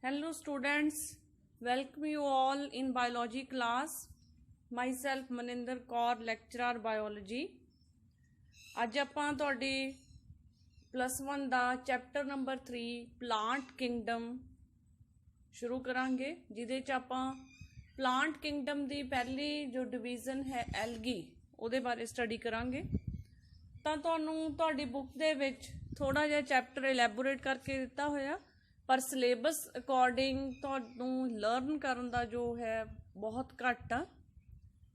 Hello students, welcome you all in biology class. Myself Maninder Kaur, lecturer biology. ਅੱਜ ਆਪਾਂ ਤੁਹਾਡੀ +1 ਦਾ chapter number 3 plant Kingdom ਸ਼ੁਰੂ ਕਰਾਂਗੇ, ਜਿਹਦੇ 'ਚ ਆਪਾਂ ਪਲਾਂਟ ਕਿੰਗਡਮ ਦੀ ਪਹਿਲੀ ਜੋ ਡਿਵੀਜ਼ਨ ਹੈ ਐਲਗੀ ਉਹਦੇ ਬਾਰੇ ਸਟੱਡੀ ਕਰਾਂਗੇ। ਤਾਂ ਤੁਹਾਨੂੰ ਤੁਹਾਡੀ ਬੁੱਕ ਦੇ ਵਿੱਚ ਥੋੜਾ ਜਿਹਾ ਚੈਪਟਰ ਇਲੈਬੋਰੇਟ ਕਰਕੇ ਦਿੱਤਾ ਹੋਇਆ, ਪਰ ਸਿਲੇਬਸ ਅਕੋਰਡਿੰਗ ਤੁਹਾਨੂੰ ਲਰਨ ਕਰਨ ਦਾ ਜੋ ਹੈ ਬਹੁਤ ਘੱਟ ਆ,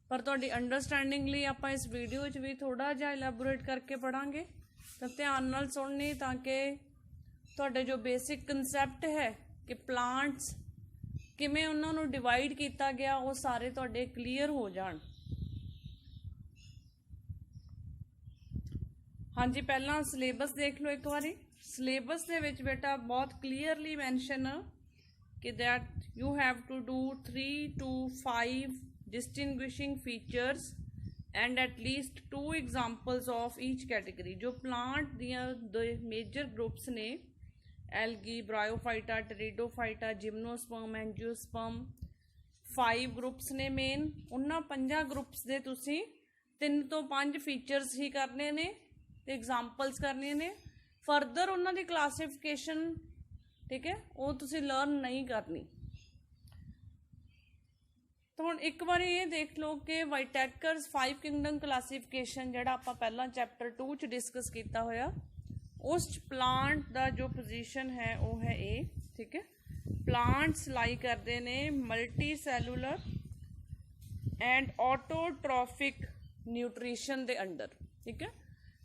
ਪਰ ਤੁਹਾਡੀ ਅੰਡਰਸਟੈਂਡਿੰਗ ਲਈ ਆਪਾਂ ਇਸ ਵੀਡੀਓ ਵਿੱਚ ਵੀ ਥੋੜਾ ਜਿਹਾ ਇਲੈਬੋਰੇਟ ਕਰਕੇ ਪੜਾਂਗੇ। ਤਾਂ ਧਿਆਨ ਨਾਲ ਸੁਣਨੀ ਤਾਂ ਕਿ ਤੁਹਾਡੇ ਜੋ ਬੇਸਿਕ ਕਨਸੈਪਟ ਹੈ ਕਿ ਪਲਾਂਟਸ ਕਿਵੇਂ ਉਹਨਾਂ ਨੂੰ ਡਿਵਾਈਡ ਕੀਤਾ ਗਿਆ ਉਹ ਸਾਰੇ ਤੁਹਾਡੇ ਕਲੀਅਰ ਹੋ ਜਾਣ। ਹਾਂਜੀ, ਪਹਿਲਾਂ ਸਿਲੇਬਸ ਦੇਖ ਲਓ ਇੱਕ ਵਾਰੀ। ਸਿਲੇਬਸ ਦੇ ਵਿੱਚ ਬੇਟਾ ਬਹੁਤ ਕਲੀਅਰਲੀ ਮੈਂਸ਼ਨ ਕਿ that you have to do 3 to 5 distinguishing features and at least 2 examples of each category। जो plant दियां दो major groups ने algae, bryophyta, pteridophyta, gymnosperm, angiosperm 5 groups ने मेन, उन्हां 5 groups दे तुसी 3 ਤੋਂ 5 features ही करने ने ते examples करने ने। फर्दर उन्हां दी classification ठीक है वो तुसी learn नहीं करनी। तो हुण एक बार ये देख लो कि वाइटैकर्स 5 किंगडम क्लासीफिकेशन जिहड़ा आपां पहला चैप्टर 2 च डिस्कस किया होया, उस प्लांट दा जो पोजीशन है वो है ए। ठीक है, प्लांट्स लाई करते ने multicellular and autotrophic nutrition दे अंडर। ठीक है,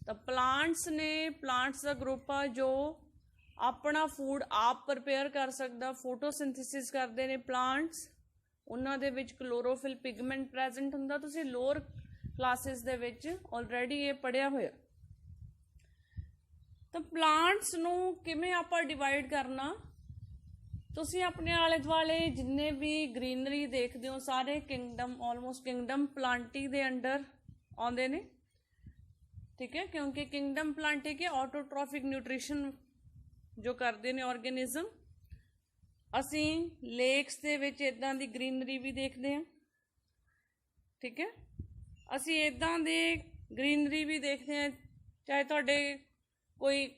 तो प्लांट्स ने प्लांट्स का ग्रुप आ जो अपना फूड आप प्रिपेयर कर सकदा, फोटोसिंथेसिस करते ने प्लांट्स, उन्हां दे विच क्लोरोफिल पिगमेंट प्रेजेंट हुंदा। तुसीं लोअर क्लासिस दे विच ऑलरेडी ये पढ़िया होया। तो प्लांट्स नूं किवें आपां डिवाइड करना, तुसीं अपने आले दुआले जिन्ने भी ग्रीनरी देखदे हो सारे किंगडम ऑलमोस्ट किंगडम प्लांटी दे अंडर आउंदे ने। ठीक है, क्योंकि किंगडम प्लांटी के ऑटोट्रॉफिक न्यूट्रिशन जो करते ने ऑर्गेनिज्म। ਅਸੀਂ ਲੇਕਸ ਦੇ ਵਿੱਚ ਇਦਾਂ ਦੀ ਗ੍ਰੀਨਰੀ ਵੀ ਦੇਖਦੇ ਹਾਂ। ਠੀਕ ਹੈ, ਅਸੀਂ ਇਦਾਂ ਦੇ ਗ੍ਰੀਨਰੀ ਵੀ ਦੇਖਦੇ ਹਾਂ, ਚਾਹੇ ਤੁਹਾਡੇ ਕੋਈ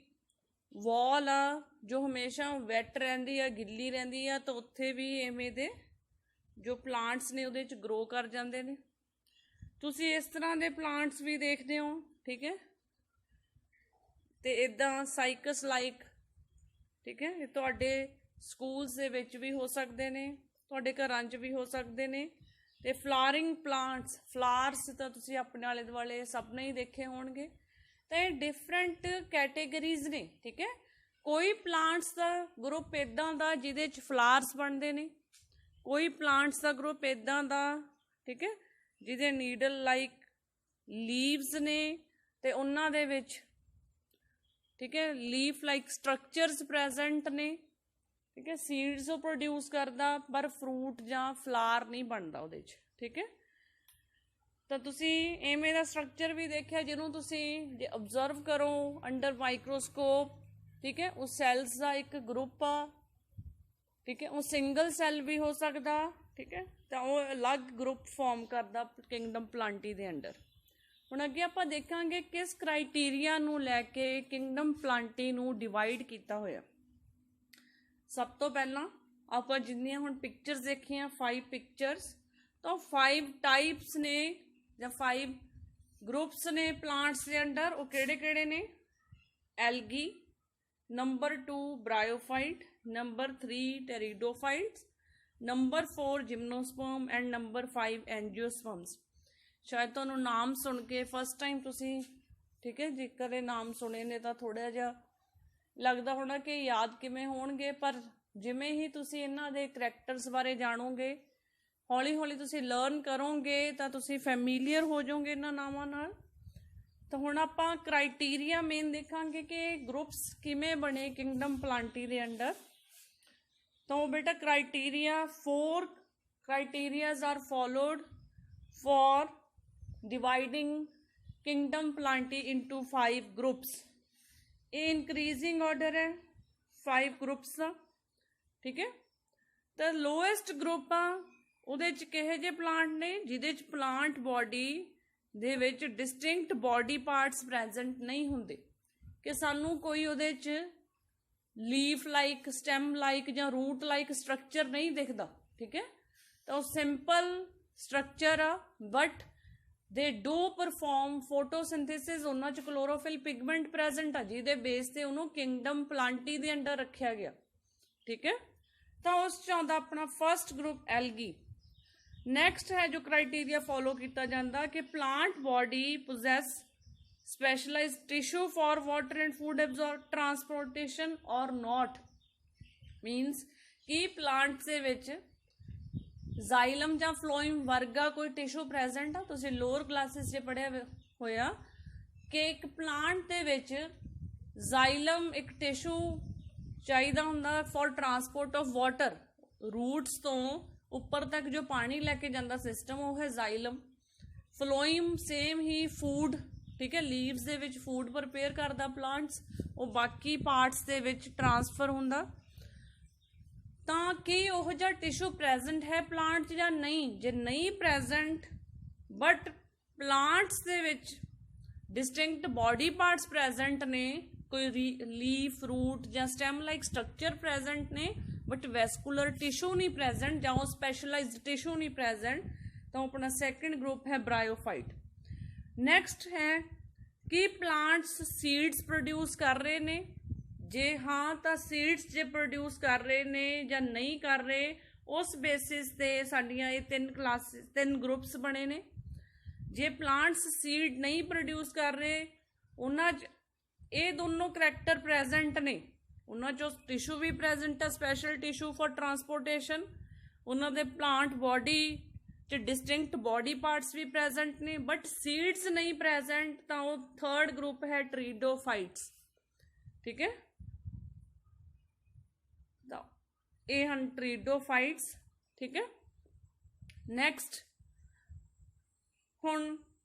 ਵਾਲ ਆ ਜੋ ਹਮੇਸ਼ਾ ਵੈਟ ਰਹਿੰਦੀ ਆ, ਗਿੱਲੀ ਰਹਿੰਦੀ ਆ, ਤਾਂ ਉੱਥੇ ਵੀ ਐਵੇਂ ਦੇ ਜੋ ਪਲਾਂਟਸ ਨੇ ਉਹਦੇ 'ਚ ਗਰੋ ਕਰ ਜਾਂਦੇ ਨੇ। ਤੁਸੀਂ ਇਸ ਤਰ੍ਹਾਂ ਦੇ ਪਲਾਂਟਸ ਵੀ ਦੇਖਦੇ ਹੋ। ਠੀਕ ਹੈ, ਤੇ ਇਦਾਂ ਸਾਈਕਸ ਲਾਈਕ ਠੀਕ ਹੈ, ਇਹ ਤੁਹਾਡੇ ਸਕੂਲਸ ਦੇ ਵਿੱਚ ਵੀ ਹੋ ਸਕਦੇ ਨੇ, ਤੁਹਾਡੇ ਘਰਾਂ 'ਚ ਵੀ ਹੋ ਸਕਦੇ ਨੇ। ਤੇ ਫਲਾਵਰਿੰਗ ਪਲਾਂਟਸ, ਫਲਾਵਰਸ ਤਾਂ ਤੁਸੀਂ ਆਪਣੇ ਆਲੇ ਦੁਆਲੇ ਸਭ ਨੇ ਹੀ ਦੇਖੇ ਹੋਣਗੇ। ਤਾਂ ਇਹ ਡਿਫਰੈਂਟ ਕੈਟੇਗਰੀਜ਼ ਨੇ। ਠੀਕ ਹੈ, ਕੋਈ ਪਲਾਂਟਸ ਦਾ ਗਰੁੱਪ ਇੱਦਾਂ ਦਾ ਜਿਹਦੇ 'ਚ ਫਲਾਵਰਸ ਬਣਦੇ ਨੇ, ਕੋਈ ਪਲਾਂਟਸ ਦਾ ਗਰੁੱਪ ਇੱਦਾਂ ਦਾ ਠੀਕ ਹੈ ਜਿਹਦੇ ਨੀਡਲ ਲਾਈਕ ਲੀਵਸ ਨੇ ਤੇ ਉਹਨਾਂ ਦੇ ਵਿੱਚ ਠੀਕ ਹੈ ਲੀਫ ਲਾਈਕ ਸਟਰਕਚਰਸ ਪ੍ਰੈਜ਼ੈਂਟ ਨੇ। ठीक है, सीड्स वो प्रोड्यूस करता पर फ्रूट ਜਾਂ फ्लावर नहीं बनता ਉਹਦੇ 'ਚ। ठीक है, ਤਾਂ ਤੁਸੀਂ ਐਵੇਂ ਦਾ ਸਟਰਕਚਰ ਵੀ ਦੇਖਿਆ ਜਿਹਨੂੰ ਤੁਸੀਂ ਜੇ ਅਬਜ਼ਰਵ ਕਰੋ ਅੰਡਰ ਮਾਈਕਰੋਸਕੋਪ। ਠੀਕ ਹੈ, ਉਹ ਸੈਲਸ ਦਾ ਇੱਕ ਗਰੁੱਪ ਆ। ਠੀਕ ਹੈ, ਉਹ ਸਿੰਗਲ ਸੈੱਲ ਵੀ ਹੋ ਸਕਦਾ। ਠੀਕ ਹੈ, ਤਾਂ ਉਹ ਅਲੱਗ ਗਰੁੱਪ ਫਾਰਮ ਕਰਦਾ ਕਿੰਗਡਮ ਪਲਾਂਟੀ ਦੇ ਅੰਡਰ। ਹੁਣ ਅੱਗੇ ਆਪਾਂ ਦੇਖਾਂਗੇ ਕਿਸ ਕ੍ਰਾਈਟੀਰੀਆ ਨੂੰ ਲੈ ਕੇ ਕਿੰਗਡਮ ਪਲਾਂਟੀ ਨੂੰ ਡਿਵਾਈਡ ਕੀਤਾ ਹੋਇਆ। ਸਭ ਤੋਂ ਪਹਿਲਾਂ ਆਪਾਂ ਜਿੰਨੀਆਂ ਹੁਣ ਪਿਕਚਰਸ ਦੇਖੀਆਂ 5 ਪਿਕਚਰਸ, ਤਾਂ 5 ਟਾਈਪਸ ਨੇ ਜਾਂ 5 ਗਰੁੱਪਸ ਨੇ ਪਲਾਂਟਸ ਦੇ ਅੰਡਰ। ਉਹ ਕਿਹੜੇ ਕਿਹੜੇ ਨੇ? Algae, number 2 bryophyte, number 3 pteridophytes, number 4 gymnosperm and number 5 angiosperms. ਸ਼ਾਇਦ ਤੁਹਾਨੂੰ ਨਾਮ ਸੁਣ ਕੇ ਫਸਟ ਟਾਈਮ ਤੁਸੀਂ ਠੀਕ ਹੈ ਜੇ ਕਦੇ ਨਾਮ ਸੁਣੇ ਨੇ ਤਾਂ ਥੋੜ੍ਹਾ ਜਿਹਾ ਲੱਗਦਾ ਹੋਣਾ ਕਿ ਯਾਦ ਕਿਵੇਂ ਹੋਣਗੇ, ਪਰ ਜਿਵੇਂ ਹੀ ਤੁਸੀਂ ਇਹਨਾਂ ਦੇ ਕਰੈਕਟਰਸ ਬਾਰੇ ਜਾਣੋਗੇ, ਹੌਲੀ ਹੌਲੀ ਤੁਸੀਂ ਲਰਨ ਕਰੋਗੇ ਤਾਂ ਤੁਸੀਂ ਫੈਮੀਲੀਅਰ ਹੋ ਜਾਓਗੇ ਇਹਨਾਂ ਨਾਵਾਂ ਨਾਲ। ਤਾਂ ਹੁਣ ਆਪਾਂ ਕ੍ਰਾਈਟੀਰੀਆ ਮੇਨ ਦੇਖਾਂਗੇ ਕਿ ਗਰੁੱਪਸ ਕਿਵੇਂ ਬਣੇ ਕਿੰਗਡਮ ਪਲਾਂਟੀ ਦੇ ਅੰਡਰ। ਤਾਂ ਉਹ ਬੇਟਾ criteria 4 criterias are followed for dividing kingdom Plantae into 5 groups. ये इंक्रीजिंग ऑर्डर है 5 ग्रुप्स का। ठीक है, ਤਾਂ ਲੋਐਸਟ ਗਰੁੱਪ ਆ ਉਹਦੇ 'ਚ ਕਿਹੋ ਜਿਹੇ ਪਲਾਂਟ ਨੇ ਜਿਹਦੇ 'ਚ ਪਲਾਂਟ ਬੋਡੀ ਦੇ ਵਿੱਚ ਡਿਸਟਿੰਕਟ ਬੋਡੀ ਪਾਰਟਸ ਪ੍ਰੈਜ਼ੈਂਟ ਨਹੀਂ ਹੁੰਦੇ, ਕਿ ਸਾਨੂੰ ਕੋਈ ਉਹਦੇ 'ਚ ਲੀਫ ਲਾਈਕ, ਸਟੈਮ ਲਾਈਕ ਜਾਂ ਰੂਟ ਲਾਈਕ ਸਟਰਕਚਰ ਨਹੀਂ ਦਿਖਦਾ। ਠੀਕ ਹੈ, ਤਾਂ ਉਹ ਸਿੰਪਲ ਸਟਰਕਚਰ ਆ, ਬਟ ਦੇ ਡੂ ਪਰਫਾਰਮ ਫੋਟੋਸਿੰਥੇਸਿਸ। ਉਹਨਾਂ 'ਚ ਕਲੋਰੋਫਿਲ ਪਿਗਮੈਂਟ ਪ੍ਰੈਜ਼ੈਂਟ ਆ ਜਿਹਦੇ ਬੇਸ ਤੇ ਉਹਨੂੰ ਕਿੰਗਡਮ ਪਲਾਂਟੀ ਦੇ ਅੰਡਰ ਰੱਖਿਆ ਗਿਆ। ਠੀਕ ਹੈ, ਤਾਂ ਉਸ 'ਚ ਆਉਂਦਾ ਆਪਣਾ ਫਸਟ ਗਰੁੱਪ ਐਲਗੀ। ਨੈਕਸਟ ਹੈ ਜੋ ਕ੍ਰਾਈਟੀਰੀਆ ਫੋਲੋ ਕੀਤਾ ਜਾਂਦਾ ਕਿ plant body possess specialised tissue for water and food absorb transportation or not. Means ਕਿ ਪਲਾਂਟਸ ਦੇ ਵਿੱਚ ਜ਼ਾਈਲਮ ਜਾਂ ਫਲੋਇਮ ਵਰਗਾ ਕੋਈ ਟਿਸ਼ੂ ਪ੍ਰੈਜ਼ੈਂਟ ਆ। ਤੁਸੀਂ ਲੋਅਰ ਕਲਾਸਿਸ 'ਚ ਪੜ੍ਹਿਆ ਹੋਇਆ ਕਿ ਇੱਕ ਪਲਾਂਟ ਦੇ ਵਿੱਚ ਜ਼ਾਈਲਮ ਇੱਕ ਟਿਸ਼ੂ ਚਾਹੀਦਾ ਹੁੰਦਾ for transport of water. Roots ਤੋਂ ਉੱਪਰ ਤੱਕ ਜੋ ਪਾਣੀ ਲੈ ਕੇ ਜਾਂਦਾ ਸਿਸਟਮ ਉਹ ਹੈ ਜ਼ਾਈਲਮ। ਫਲੋਇਮ ਸੇਮ ਹੀ ਫੂਡ, ਠੀਕ ਹੈ, ਲੀਵਸ ਦੇ ਵਿੱਚ ਫੂਡ ਪ੍ਰਪੇਅਰ ਕਰਦਾ ਪਲਾਂਟਸ, ਉਹ ਬਾਕੀ ਪਾਰਟਸ ਦੇ ਵਿੱਚ ਟਰਾਂਸਫਰ ਹੁੰਦਾ। ਤਾਂ ਕੀ ਉਹ ਜਿਹਾ ਟਿਸ਼ੂ ਪ੍ਰੈਜ਼ੈਂਟ ਹੈ ਪਲਾਂਟ 'ਚ ਜਾਂ ਨਹੀਂ? ਜੇ ਨਹੀਂ ਪ੍ਰੈਜ਼ੈਂਟ ਬਟ ਪਲਾਂਟਸ ਦੇ ਵਿੱਚ ਡਿਸਟਿੰਕਟ ਬੋਡੀ ਪਾਰਟਸ ਪ੍ਰੈਜ਼ੈਂਟ ਨੇ, ਕੋਈ ਲੀਫ, ਰੂਟ ਜਾਂ ਸਟੈਮ ਲਾਈਕ ਸਟਰਕਚਰ ਪ੍ਰੈਜ਼ੈਂਟ ਨੇ ਬਟ ਵੈਸਕੂਲਰ ਟਿਸ਼ੂ ਨਹੀਂ ਪ੍ਰੈਜ਼ੈਂਟ ਜਾਂ ਉਹ ਸਪੈਸ਼ਲਾਈਜ਼ਡ ਟਿਸ਼ੂ ਨਹੀਂ ਪ੍ਰੈਜ਼ੈਂਟ, ਤਾਂ ਆਪਣਾ ਸੈਕੰਡ ਗਰੁੱਪ ਹੈ ਬ੍ਰਾਇਓਫਾਈਟ। ਨੈਕਸਟ ਹੈ ਕਿ ਪਲਾਂਟਸ ਸੀਡਸ ਪ੍ਰੋਡਿਊਸ ਕਰ ਰਹੇ ਨੇ, ਜੇ ਹਾਂ ਤਾਂ ਸੀਡਸ ਜੇ ਪ੍ਰੋਡਿਊਸ ਕਰ ਰਹੇ ਨੇ ਜਾਂ ਨਹੀਂ ਕਰ ਰਹੇ, ਉਸ ਬੇਸਿਸ ਤੇ ਸਾਡੀਆਂ ਇਹ ਤਿੰਨ ਗਰੁੱਪਸ ਬਣੇ ਨੇ। ਜੇ ਪਲਾਂਟਸ ਸੀਡ ਨਹੀਂ ਪ੍ਰੋਡਿਊਸ ਕਰ ਰਹੇ, ਉਹਨਾਂ 'ਚ ਇਹ ਦੋਨੋਂ ਕਰੈਕਟਰ ਪ੍ਰੈਜ਼ੈਂਟ ਨੇ, ਉਹਨਾਂ 'ਚੋਂ ਟਿਸ਼ੂ ਵੀ ਪ੍ਰੈਜ਼ੈਂਟ ਹੈ, ਸਪੈਸ਼ਲ ਟਿਸ਼ੂ ਫॉर ਟਰਾਂਸਪੋਰਟੇਸ਼ਨ, ਉਹਨਾਂ ਦੇ ਪਲਾਂਟ ਬੋਡੀ 'ਚ ਡਿਸਟਿੰਕਟ ਬੋਡੀ ਪਾਰਟਸ ਵੀ ਪ੍ਰੈਜ਼ੈਂਟ ਨੇ ਬਟ ਸੀਡਸ ਨਹੀਂ ਪ੍ਰੈਜ਼ੈਂਟ, ਤਾਂ ਉਹ ਥਰਡ ਗਰੁੱਪ ਹੈ ਟਰੀਡੋਫਾਈਟਸ। ਠੀਕ ਹੈ, ਤਾਂ ਇਹ ਹਨ ਟਰੀਡੋਫਾਈਟਸ। ਠੀਕ ਹੈ, ਨੈਕਸਟ ਹੁਣ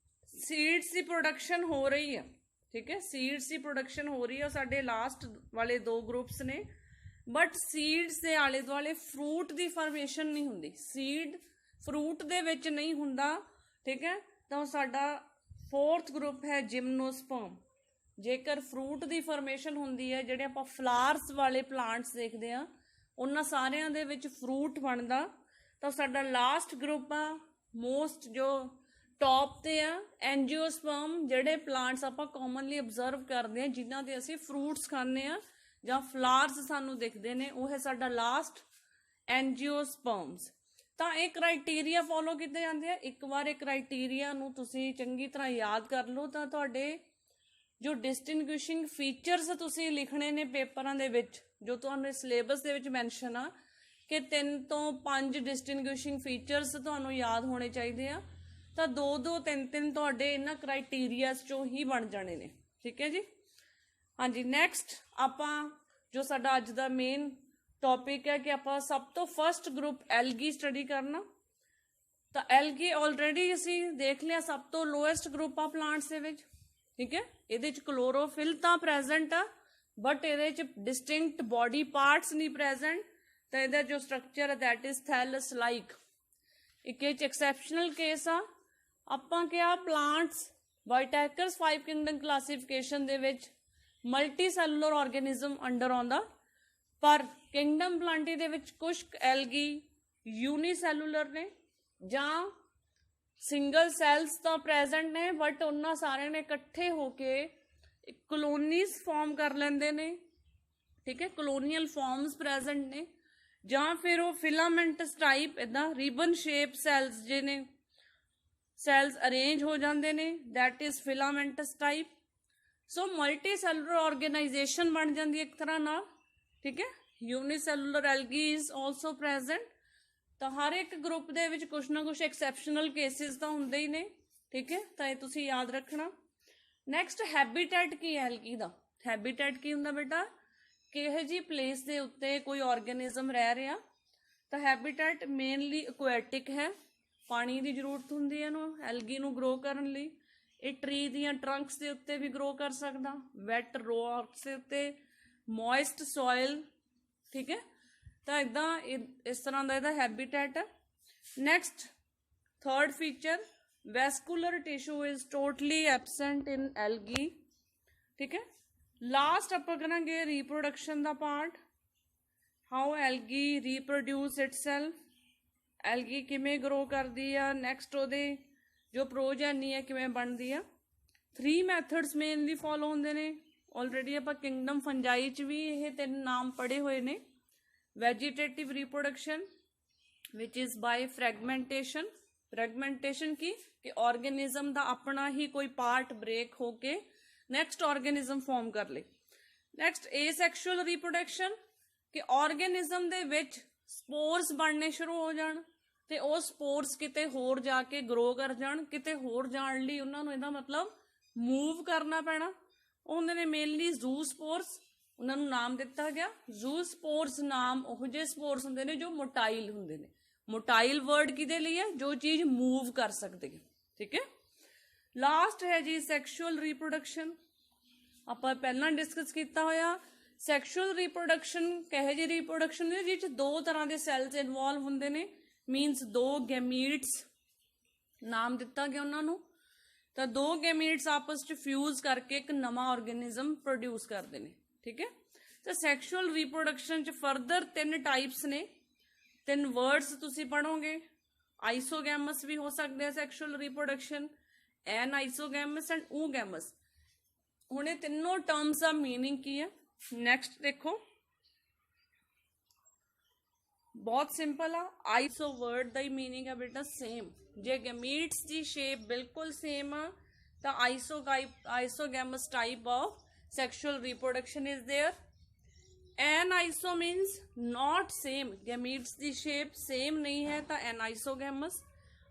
ਸੀਡਸ ਦੀ ਪ੍ਰੋਡਕਸ਼ਨ ਹੋ ਰਹੀ ਹੈ। ਠੀਕ ਹੈ, ਸੀਡਸ ਦੀ ਪ੍ਰੋਡਕਸ਼ਨ ਹੋ ਰਹੀ ਹੈ, ਸਾਡੇ ਲਾਸਟ ਵਾਲੇ ਦੋ ਗਰੁੱਪਸ ਨੇ, ਬਟ ਸੀਡਸ ਦੇ ਆਲੇ ਦੁਆਲੇ ਫਰੂਟ ਦੀ ਫਾਰਮੇਸ਼ਨ ਨਹੀਂ ਹੁੰਦੀ, ਸੀਡ ਫਰੂਟ ਦੇ ਵਿੱਚ ਨਹੀਂ ਹੁੰਦਾ। ਠੀਕ ਹੈ, ਤਾਂ ਸਾਡਾ ਫੋਰਥ ਗਰੁੱਪ ਹੈ ਜਿਮਨੋਸਪਰਮ। ਜੇਕਰ ਫਰੂਟ ਦੀ ਫਾਰਮੇਸ਼ਨ ਹੁੰਦੀ ਹੈ, ਜਿਹੜੇ ਆਪਾਂ ਫਲਾਵਰਸ ਵਾਲੇ ਪਲਾਂਟਸ ਦੇਖਦੇ ਆ, ਉਹਨਾਂ ਸਾਰਿਆਂ ਦੇ ਵਿੱਚ ਫਰੂਟ ਬਣਦਾ, ਤਾਂ ਸਾਡਾ ਲਾਸਟ ਗਰੁੱਪ ਆ ਮੋਸਟ ਜੋ ਟੌਪ ਤੇ ਆ ਐਂਜੀਓਸਪਰਮ, ਜਿਹੜੇ ਪਲਾਂਟਸ ਆਪਾਂ ਕਾਮਨਲੀ ਅਬਜ਼ਰਵ ਕਰਦੇ ਆ ਜਿਨ੍ਹਾਂ ਦੇ ਅਸੀਂ ਫਰੂਟਸ ਖਾਂਦੇ ਆ ਜਾਂ ਫਲਾਵਰਸ ਸਾਨੂੰ ਦਿਖਦੇ ਨੇ, ਉਹ ਹੈ ਸਾਡਾ ਲਾਸਟ ਐਂਜੀਓਸਪਰਮਸ। ਤਾਂ ਇਹ ਕ੍ਰਾਈਟੀਰੀਆ ਫੋਲੋ ਕੀਤੇ ਜਾਂਦੇ ਆ। ਇੱਕ ਵਾਰ ਇਹ ਕ੍ਰਾਈਟੀਰੀਆ ਨੂੰ ਤੁਸੀਂ ਚੰਗੀ ਤਰ੍ਹਾਂ ਯਾਦ ਕਰ ਲਓ ਤਾਂ ਤੁਹਾਡੇ ਜੋ ਡਿਸਟਿੰਗੁਇਸ਼ਿੰਗ ਫੀਚਰਸ ਤੁਸੀਂ ਲਿਖਣੇ ਨੇ ਪੇਪਰਾਂ ਦੇ ਵਿੱਚ, ਜੋ ਤੁਹਾਨੂੰ ਸਿਲੇਬਸ ਦੇ ਵਿੱਚ ਮੈਂਸ਼ਨ ਆ ਕਿ 3 ਤੋਂ 5 ਡਿਸਟਿੰਗੁਇਸ਼ਿੰਗ ਫੀਚਰਸ ਤੁਹਾਨੂੰ ਯਾਦ ਹੋਣੇ ਚਾਹੀਦੇ ਆ, ਤਾਂ 2-2 3-3 ਤੁਹਾਡੇ ਇਹਨਾਂ ਕ੍ਰਾਈਟੀਰੀਆਸ ਚੋਂ ਹੀ ਬਣ ਜਾਣੇ ਨੇ। ਠੀਕ ਹੈ ਜੀ, ਹਾਂਜੀ। ਨੈਕਸਟ ਆਪਾਂ ਜੋ ਸਾਡਾ ਅੱਜ ਦਾ ਮੇਨ ਟੌਪਿਕ ਹੈ ਕਿ ਆਪਾਂ ਸਭ ਤੋਂ ਫਸਟ ਗਰੁੱਪ ਐਲਗੀ ਸਟੱਡੀ ਕਰਨਾ। ਤਾਂ ਐਲਗੀ ਆਲਰੇਡੀ ਅਸੀਂ ਦੇਖ ਲਿਆ, ਸਭ ਤੋਂ ਲੋਐਸਟ ਗਰੁੱਪ ਆ ਪਲਾਂਟਸ ਦੇ ਵਿੱਚ। ਠੀਕ ਹੈ, ਇਹਦੇ 'ਚ ਕਲੋਰੋਫਿਲ ਤਾਂ ਪ੍ਰੈਜ਼ੈਂਟ ਆ ਬਟ ਇਹਦੇ 'ਚ ਡਿਸਟਿੰਕਟ ਬੋਡੀ ਪਾਰਟਸ ਨਹੀਂ ਪ੍ਰੈਜ਼ੈਂਟ, ਤਾਂ ਇਹਦਾ ਜੋ ਸਟਰਕਚਰ ਹੈ ਦੈਟ ਇਜ਼ ਥੈਲਸ ਲਾਈਕ। ਇੱਕ ਇਹ 'ਚ ਐਕਸੈਪਸ਼ਨਲ ਕੇਸ ਆ, ਆਪਾਂ ਕਿਹਾ ਪਲਾਂਟਸ ਵਾਈਟੈਕਰਸ 5 ਕਿੰਗਡਮ ਕਲਾਸੀਫਿਕੇਸ਼ਨ ਦੇ ਵਿੱਚ ਮਲਟੀ ਸੈਲੂਲਰ ਆਰਗੇਨਿਜ਼ਮ ਅੰਡਰ ਆਉਂਦਾ, ਪਰ ਕਿੰਗਡਮ ਪਲਾਂਟੀ ਦੇ ਵਿੱਚ ਕੁਝ ਐਲਗੀ ਯੂਨੀਸੈਲੂਲਰ ਨੇ ਜਾਂ ਸਿੰਗਲ ਸੈਲਸ ਤਾਂ ਪ੍ਰੈਜ਼ੈਂਟ ਨੇ ਬਟ ਉਹਨਾਂ ਸਾਰਿਆਂ ਨੇ ਇਕੱਠੇ ਹੋ ਕੇ ਕਲੋਨੀਜ਼ ਫਾਰਮ ਕਰ ਲੈਂਦੇ ਨੇ। ਠੀਕ ਹੈ, ਕਲੋਨੀਅਲ ਫਾਰਮਸ ਪ੍ਰੈਜ਼ੈਂਟ ਨੇ, ਜਾਂ ਫਿਰ ਉਹ ਫਿਲਾਮੈਂਟਸ ਟਾਈਪ ਇੱਦਾਂ ਰਿਬਨ ਸ਼ੇਪ ਸੈਲਸ ਜਿਹਨੇ ਸੈਲਸ ਅਰੇਂਜ ਹੋ ਜਾਂਦੇ ਨੇ, that is filaments type. So multicellular organisation ਬਣ ਜਾਂਦੀ ਹੈ ਇੱਕ ਤਰ੍ਹਾਂ ਨਾਲ। ਠੀਕ ਹੈ, unicellular algae is also present. ਤਾਂ ਹਰ ਇੱਕ ਗਰੁੱਪ ਦੇ ਵਿੱਚ ਕੁਛ ਨਾ ਕੁਛ ਐਕਸੈਪਸ਼ਨਲ ਕੇਸਿਸ ਤਾਂ ਹੁੰਦੇ ਹੀ ਨੇ। ਠੀਕ ਹੈ, ਤਾਂ ਇਹ ਤੁਸੀਂ ਯਾਦ ਰੱਖਣਾ। ਨੈਕਸਟ ਹੈਬੀਟੈਟ ਕੀ ਹੈ ਐਲਗੀ ਦਾ? ਹੈਬੀਟੈਟ ਕੀ ਹੁੰਦਾ ਬੇਟਾ? ਕਿਹੋ ਜਿਹੀ ਪਲੇਸ ਦੇ ਉੱਤੇ ਕੋਈ ਆਰਗੇਨਿਜ਼ਮ ਰਹਿ ਰਿਹਾ। ਤਾਂ ਹੈਬੀਟੈਟ ਮੇਨਲੀ ਐਕੁਆਟਿਕ ਹੈ, ਪਾਣੀ ਦੀ ਜ਼ਰੂਰਤ ਹੁੰਦੀ ਹੈ ਇਹਨੂੰ ਐਲਗੀ ਨੂੰ ਗਰੋ ਕਰਨ ਲਈ। ਇਹ ਟਰੀ ਦੀਆਂ ਟਰੰਕਸ ਦੇ ਉੱਤੇ ਵੀ ਗਰੋ ਕਰ ਸਕਦਾ, ਵੈਟ ਰੌਕਸ ਦੇ ਉੱਤੇ, ਮੋਇਸਟ ਸੋਇਲ। ਠੀਕ ਹੈ, ਤਾਂ ਇਦਾਂ ਇਸ ਤਰ੍ਹਾਂ ਦਾ ਇਹਦਾ ਹੈਬਿਟੈਟ ਹੈ। Next third feature, vascular tissue is totally absent in algae. ਠੀਕ ਹੈ। ਲਾਸਟ ਆਪਾਂ ਕਰਾਂਗੇ reproduction the part, how algae reproduce itself, algae ਕਿਵੇਂ ਗਰੋ ਕਰਦੀ ਆ, ਨੈਕਸਟ ਉਹਦੇ ਜੋ ਪ੍ਰੋਜੈਨੀ ਹੈ ਕਿਵੇਂ ਬਣਦੀ ਆ। 3 ਮੈਥਡਸ ਮੇਨਲੀ ਫੋਲੋ ਹੁੰਦੇ ਨੇ। ਆਲਰੇਡੀ ਆਪਾਂ ਕਿੰਗਡਮ ਫੰਜਾਈ 'ਚ ਵੀ ਇਹ 3 ਨਾਮ ਪੜ੍ਹੇ ਹੋਏ ਨੇ। ਵੈਜੀਟੇਟਿਵ ਰੀਪਰੋਡਕਸ਼ਨ ਵਿਚ ਇਜ਼ ਬਾਈ ਫਰੈਗਮੈਂਟੇਸ਼ਨ। ਫਰੈਗਮੈਂਟੇਸ਼ਨ ਕੀ ਕਿ ਆਰਗੇਨਿਜ਼ਮ ਦਾ ਆਪਣਾ ਹੀ ਕੋਈ ਪਾਰਟ ਬ੍ਰੇਕ ਹੋ ਕੇ ਨੈਕਸਟ ਆਰਗੇਨਿਜ਼ਮ ਫਾਰਮ ਕਰ ਲੇ। ਨੈਕਸਟ ਏਸੈਕਸ਼ੂਅਲ ਰੀਪਰੋਡਕਸ਼ਨ ਕਿ ਆਰਗੇਨਿਜ਼ਮ ਦੇ ਵਿੱਚ ਸਪੋਰਸ ਬਣਨੇ ਸ਼ੁਰੂ ਹੋ ਜਾਣ ਤੇ ਉਹ ਸਪੋਰਸ ਕਿਤੇ ਹੋਰ ਜਾ ਕੇ ਗਰੋ ਕਰ ਜਾਣ। ਕਿਤੇ ਹੋਰ ਜਾਣ ਲਈ ਉਹਨਾਂ ਨੂੰ ਇਹਦਾ ਮਤਲਬ ਮੂਵ ਕਰਨਾ ਪੈਣਾ। ਉਹ ਹੁੰਦੇ ਨੇ ਮੇਨਲੀ ਜ਼ੂ ਸਪੋਰਸ, ਉਹਨਾਂ ਨੂੰ ਨਾਮ ਦਿੱਤਾ ਗਿਆ ਜ਼ੂ ਸਪੋਰਸ। ਨਾਮ ਉਹ ਜਿਹੇ ਸਪੋਰਸ ਹੁੰਦੇ ਨੇ ਜੋ ਮੋਟਾਈਲ ਹੁੰਦੇ ਨੇ। ਮੋਟਾਈਲ ਵਰਡ ਕਿਹਦੇ ਲਈ ਹੈ? ਜੋ ਚੀਜ਼ ਮੂਵ ਕਰ ਸਕਦੀ ਹੈ। ਠੀਕ ਹੈ। ਲਾਸਟ ਹੈ ਜੀ ਸੈਕਸ਼ੂਅਲ ਰੀਪਰੋਡਕਸ਼ਨ। ਆਪਾਂ ਪਹਿਲਾਂ ਡਿਸਕਸ ਕੀਤਾ ਹੋਇਆ। ਸੈਕਸ਼ੂਅਲ ਰੀਪਰੋਡਕਸ਼ਨ ਕਹੇ ਜੀ ਰੀਪਰੋਡਕਸ਼ਨ ਦੇ ਵਿੱਚ 2 ਤਰ੍ਹਾਂ ਦੇ ਸੈਲਸ ਇਨਵੋਲਵ ਹੁੰਦੇ ਨੇ, ਮੀਨਸ 2 ਗੈਮੀਟਸ ਨਾਮ ਦਿੱਤਾ ਗਿਆ ਉਹਨਾਂ ਨੂੰ। ਤਾਂ 2 ਗੈਮੀਟਸ ਆਪਸ ਚ ਫਿਊਜ਼ ਕਰਕੇ ਇੱਕ ਨਵਾਂ ਆਰਗੇਨਿਜ਼ਮ ਪ੍ਰੋਡਿਊਸ ਕਰਦੇ ਨੇ। ਠੀਕ ਹੈ। ਤਾਂ ਸੈਕਸ਼ੂਅਲ ਰੀਪਰੋਡਕਸ਼ਨ ਚ ਫਰਦਰ 3 ਟਾਈਪਸ ਨੇ। 3 ਵਰਡਸ ਤੁਸੀਂ ਪੜੋਗੇ। ਆਈਸੋਗੈਮਸ ਵੀ ਹੋ ਸਕਦੇ ਆ ਸੈਕਸ਼ੂਅਲ ਰੀਪਰੋਡਕਸ਼ਨ, ਐਨ ਆਈਸੋਗੈਮਸ ਐਂਡ ਊਗੈਮਸ। ਹੁਣ ਇਹ ਤਿੰਨੋਂ ਟਰਮਸ ਦਾ ਮੀਨਿੰਗ ਕੀ ਹੈ? ਨੈਕਸਟ ਦੇਖੋ, ਬਹੁਤ ਸਿੰਪਲ ਆ। ਆਈਸੋ ਵਰਡ ਦਾ ਹੀ ਮੀਨਿੰਗ ਹੈ ਬੇਟਾ ਸੇਮ। ਜੇ ਗੈਮੀਟਸ ਦੀ ਸ਼ੇਪ ਬਿਲਕੁਲ ਸੇਮ ਆ ਤਾਂ isogamous type of sexual reproduction is there. Aniso means not same, gametes की शेप सेम नहीं है तो एनाइसोगैमस।